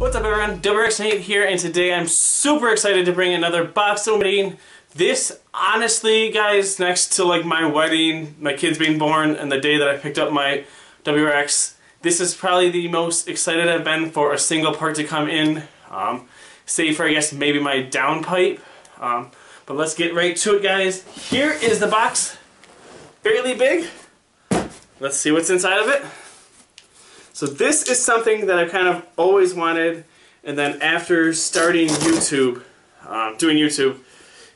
What's up everyone, WRX8 here, and today I'm super excited to bring another box opening. This, honestly guys, next to like my wedding, my kids being born, and the day that I picked up my WRX, this is probably the most excited I've been for a single part to come in, save for I guess maybe my downpipe. But let's get right to it guys. Here is the box, fairly big. Let's see what's inside of it. So this is something that I've kind of always wanted, and then after starting YouTube, doing YouTube,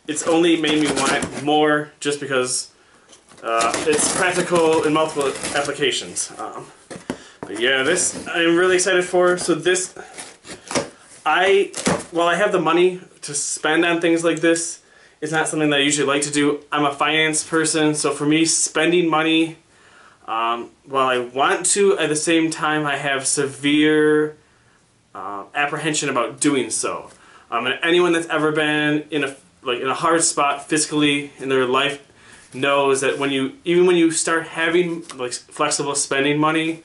it's only made me want it more just because it's practical in multiple applications. But yeah, this I'm really excited for. So this, while I have the money to spend on things like this, it's not something that I usually like to do. I'm a finance person, so for me, spending money, while I want to, at the same time I have severe apprehension about doing so. And anyone that's ever been in a hard spot fiscally in their life knows that even when you start having like flexible spending money,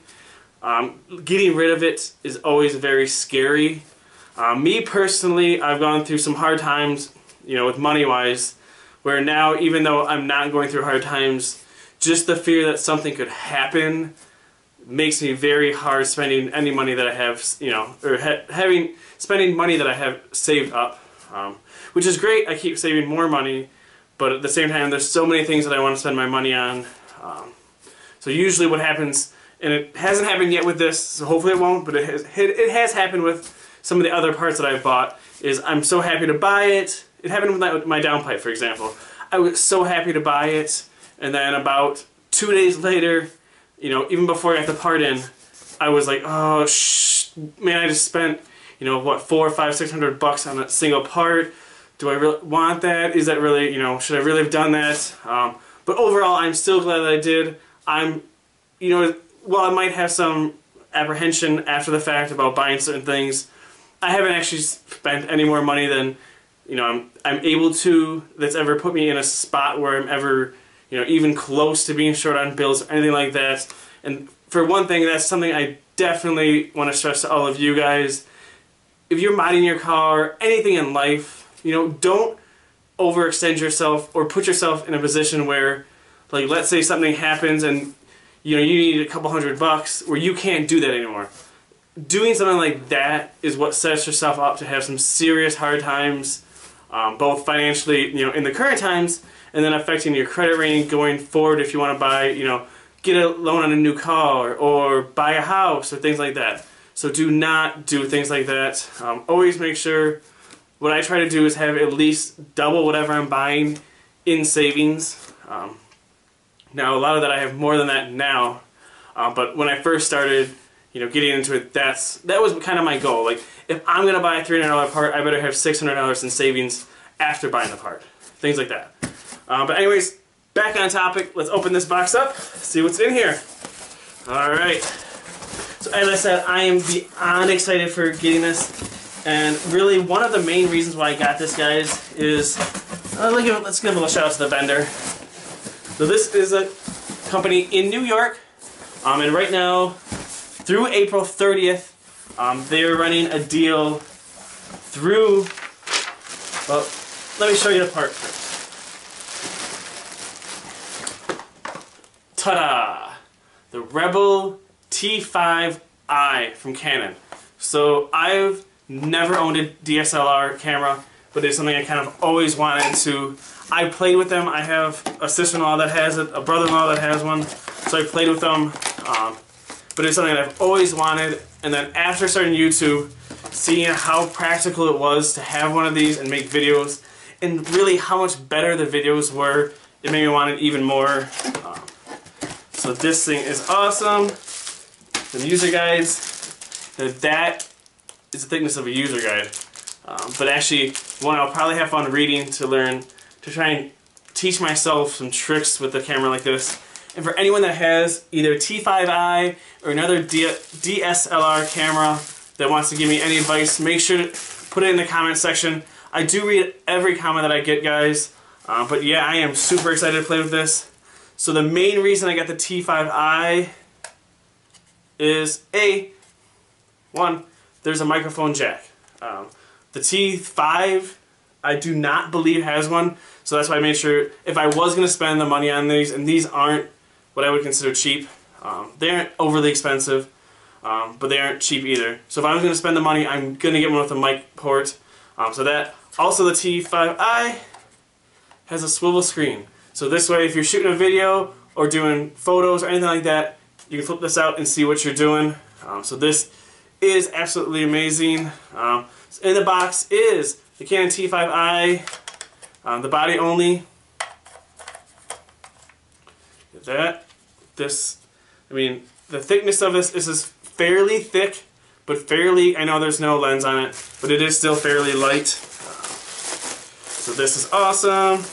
getting rid of it is always very scary. Me personally, I've gone through some hard times, with money-wise, where now even though I'm not going through hard times, just the fear that something could happen makes me very hard spending any money that I have, spending money that I have saved up, which is great. I keep saving more money, but at the same time, there's so many things that I want to spend my money on. So usually what happens, and it hasn't happened yet with this, so hopefully it won't, but it has happened with some of the other parts that I've bought, is I'm so happy to buy it. It happened with my downpipe, for example. I was so happy to buy it, and then about 2 days later, even before I got the part in, I was like, oh, man, I just spent, what, $400, $500, $600 on a single part. Do I really want that? Is that really, should I really have done that? But overall, I'm still glad that I did. While I might have some apprehension after the fact about buying certain things, I haven't actually spent any more money than, I'm able to, that's ever put me in a spot where I'm ever, even close to being short on bills or anything like that. And for one thing, that's something I definitely want to stress to all of you guys. If you're modding your car, anything in life, don't overextend yourself or put yourself in a position where, like, let's say something happens and, you need a couple $100 where you can't do that anymore. Doing something like that is what sets yourself up to have some serious hard times, both financially, in the current times, and then affecting your credit rating going forward if you want to buy, get a loan on a new car or buy a house or things like that. So do not do things like that. Always make sure, what I try to do is have at least double whatever I'm buying in savings. Now a lot of that I have more than that now, but when I first started, getting into it, that was kind of my goal. Like, if I'm going to buy a $300 part, I better have $600 in savings after buying the part. Things like that. But anyways, back on topic, let's open this box up, see what's in here. Alright. So as I said, I am beyond excited for getting this. And really, one of the main reasons why I got this, guys, is, let's give a little shout out to the vendor. So this is a company in New York, and right now, through April 30th, they're running a deal through, well, let me show you the part. Ta-da! The Rebel T5i from Canon. So I've never owned a DSLR camera, but it's something I kind of always wanted to. I played with them. I have a sister-in-law that has it, a brother-in-law that has one, so I played with them. But it's something that I've always wanted, and then after starting YouTube, seeing how practical it was to have one of these and make videos, and really how much better the videos were, it made me want it even more. So this thing is awesome. The user guides, that is the thickness of a user guide. But actually, one I'll probably have fun reading to learn, to try and teach myself some tricks with the camera like this. And for anyone that has either a T5i or another DSLR camera that wants to give me any advice, make sure to put it in the comment section. I do read every comment that I get, guys. But yeah, I am super excited to play with this. So the main reason I got the T5i is one, there's a microphone jack. The T5, I do not believe has one, so that's why I made sure if I was going to spend the money on these, and these aren't what I would consider cheap. They aren't overly expensive, but they aren't cheap either. So if I was going to spend the money, I'm going to get one with a mic port. So that. Also, the T5i has a swivel screen. So this way, if you're shooting a video or doing photos or anything like that, you can flip this out and see what you're doing. So this is absolutely amazing. In the box is the Canon T5i, the body only. Get that. This, I mean, the thickness of this is fairly thick, but fairly, I know there's no lens on it, but it is still fairly light. So this is awesome.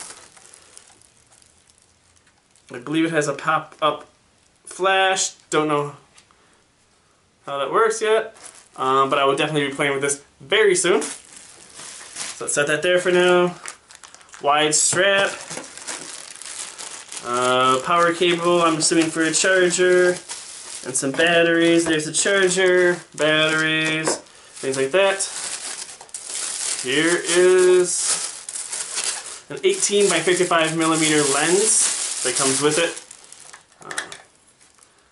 I believe it has a pop-up flash. Don't know how that works yet, but I will definitely be playing with this very soon. So let's set that there for now. Wide strap. Power cable, I'm assuming for a charger. And some batteries. There's the charger, batteries, things like that. Here is an 18 by 55 millimeter lens that comes with it.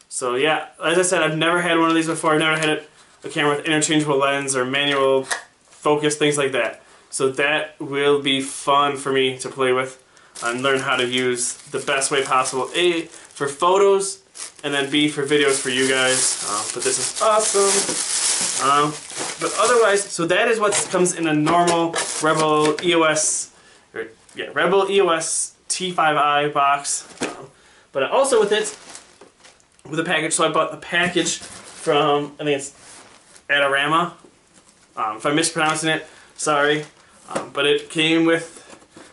So yeah, as I said, I've never had one of these before. I've never had a camera with interchangeable lens or manual focus, things like that. So that will be fun for me to play with and learn how to use the best way possible. A, for photos, and then B, for videos for you guys. But this is awesome. But otherwise, so that is what comes in a normal Rebel EOS, Rebel EOS T5i box. But also with it, with a package, so I bought the package from, I think it's Adorama. If I'm mispronouncing it, sorry. But it came with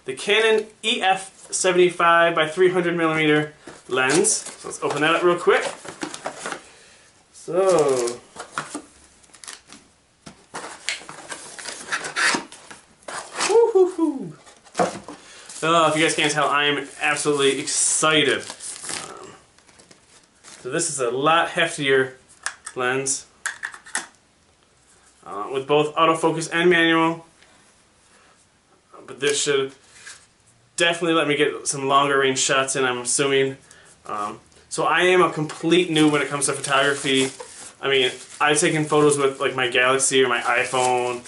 the Canon EF75 by 300 millimeter lens. So let's open that up real quick. So, woo-hoo-hoo. Oh, if you guys can't tell, I am absolutely excited. So this is a lot heftier lens with both autofocus and manual. But this should definitely let me get some longer range shots in, I'm assuming. So I am a complete noob when it comes to photography. I mean, I've taken photos with like my Galaxy or my iPhone.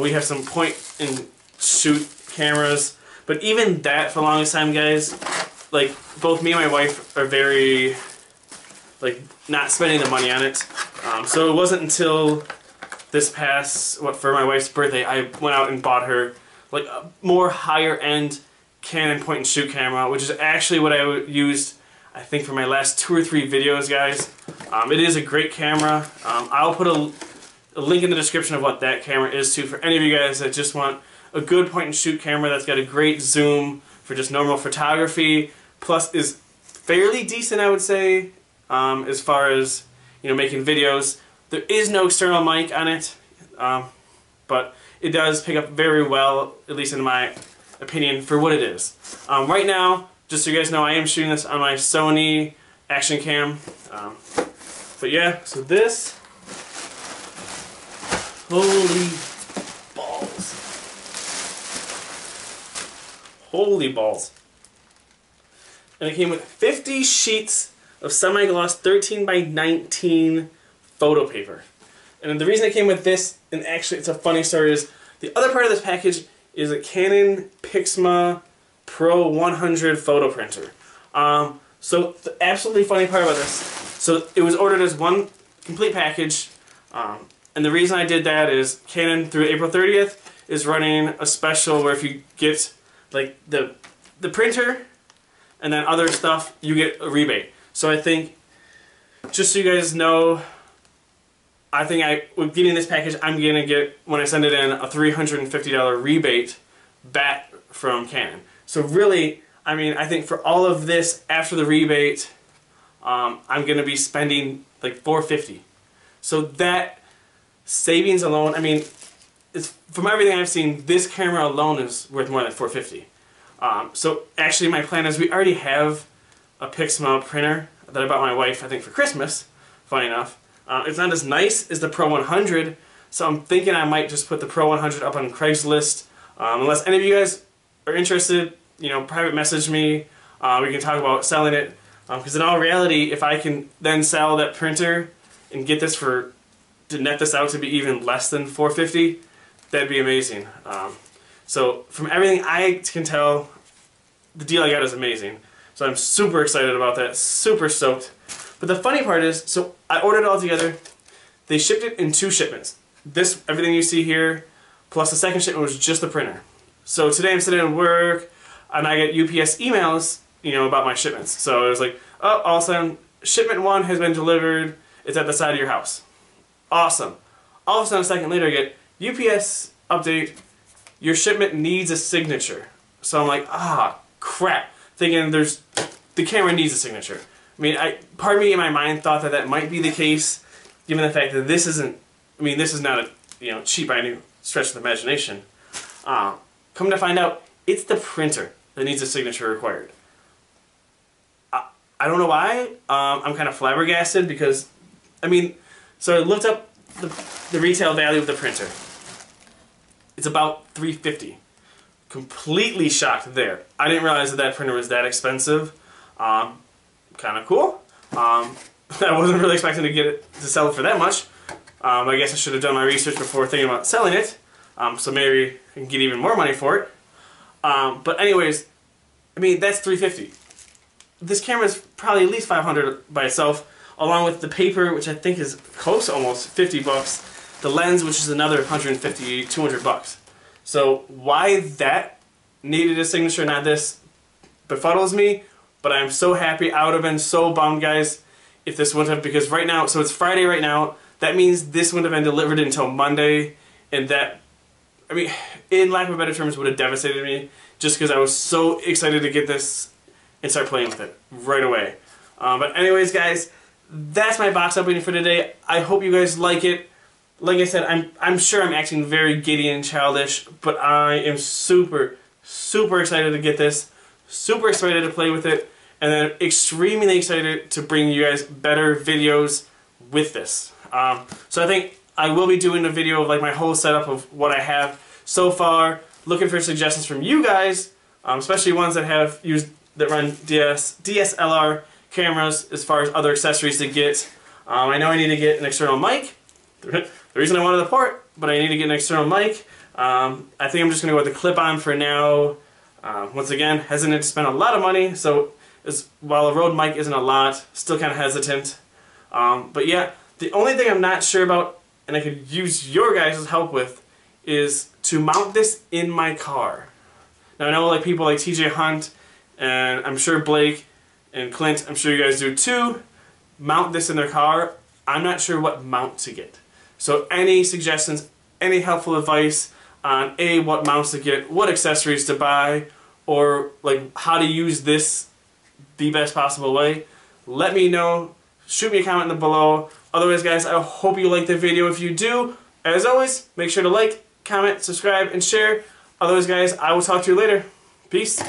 We have some point and shoot cameras. But even that, for the longest time, guys, like both me and my wife are very like not spending the money on it. So it wasn't until this past, for my wife's birthday, I went out and bought her like a more higher end Canon point and shoot camera, which is actually what I used, I think, for my last 2 or 3 videos, guys. It is a great camera. I'll put a link in the description of what that camera is too, for any of you guys that just want a good point and shoot camera that's got a great zoom for just normal photography, plus is fairly decent, I would say, as far as, you know, making videos. There is no external mic on it, but it does pick up very well, at least in my opinion, for what it is. Right now, just so you guys know, I am shooting this on my Sony Action Cam. But yeah, so this, holy balls. Holy balls. And it came with 50 sheets of semi-gloss 13 by 19 photo paper. And the reason it came with this, and actually it's a funny story, is the other part of this package is a Canon Pixma Pro 100 photo printer. So the absolutely funny part about this, so it was ordered as one complete package, and the reason I did that is Canon through April 30th is running a special where if you get like the printer and then other stuff, you get a rebate. So I think, just so you guys know, I think with getting this package, I'm going to get, when I send it in, a $350 rebate back from Canon. So really, I mean, I think for all of this, after the rebate, I'm going to be spending like $450. So that savings alone, I mean, from everything I've seen, this camera alone is worth more than $450. So actually my plan is, we already have a Pixma printer that I bought my wife, I think, for Christmas, funny enough. It's not as nice as the Pro 100, So I'm thinking I might just put the Pro 100 up on Craigslist. Unless any of you guys are interested, you know, private message me. We can talk about selling it. Because in all reality, if I can then sell that printer and get this to net this out to be even less than $450, that'd be amazing. So from everything I can tell, the deal I got is amazing. So I'm super excited about that, super stoked. But the funny part is, so I ordered it all together. They shipped it in 2 shipments. This, everything you see here, plus the second shipment was just the printer. So today I'm sitting at work, and I get UPS emails, you know, about my shipments. So it was like, oh, all of a sudden, shipment 1 has been delivered. It's at the side of your house. Awesome. All of a sudden, a second later, I get UPS update. Your shipment needs a signature. So I'm like, ah, crap. Thinking the camera needs a signature. I mean, part of me in my mind thought that might be the case, given the fact that this isn't, I mean, this is not a, cheap by any stretch of the imagination. Come to find out, it's the printer that needs a signature required. I don't know why. I'm kind of flabbergasted because, I mean, so I looked up the retail value of the printer. It's about $350. Completely shocked there. I didn't realize that printer was that expensive. Kind of cool. I wasn't really expecting to get it to sell it for that much. I guess I should have done my research before thinking about selling it. So maybe I can get even more money for it. But anyways, I mean, that's $350. This camera is probably at least $500 by itself, along with the paper, which I think is close to almost $50. The lens, which is another $150, $200. So why that needed a signature, not this, befuddles me. But I'm so happy. I would have been so bummed, guys, if this wouldn't have, because right now, so it's Friday right now. That means this wouldn't have been delivered until Monday, and that, I mean, in lack of better terms, would have devastated me, just because I was so excited to get this and start playing with it right away. But anyways, guys, that's my box opening for today. I hope you guys like it. Like I said, I'm sure I'm acting very giddy and childish, but I am super, super excited to get this. Super excited to play with it, and then extremely excited to bring you guys better videos with this. So I think I will be doing a video of like my whole setup of what I have so far. Looking for suggestions from you guys, especially ones that run DSLR cameras as far as other accessories to get. I know I need to get an external mic. The reason I wanted the port, but I need to get an external mic. I think I'm just going to go with the clip-on for now. Once again, hesitant to spend a lot of money, so while a Rode mic isn't a lot, still kind of hesitant. But yeah, the only thing I'm not sure about, and I could use your guys' help with, is to mount this in my car. Now I know like people like TJ Hunt, and I'm sure Blake and Clint, I'm sure you guys do too, mount this in their car. I'm not sure what mount to get. So any suggestions, any helpful advice on what mounts to get, what accessories to buy, or like how to use this the best possible way, let me know. Shoot me a comment below. Otherwise, guys, I hope you liked the video. If you do, as always, make sure to like, comment, subscribe, and share. Otherwise, guys, I will talk to you later. Peace.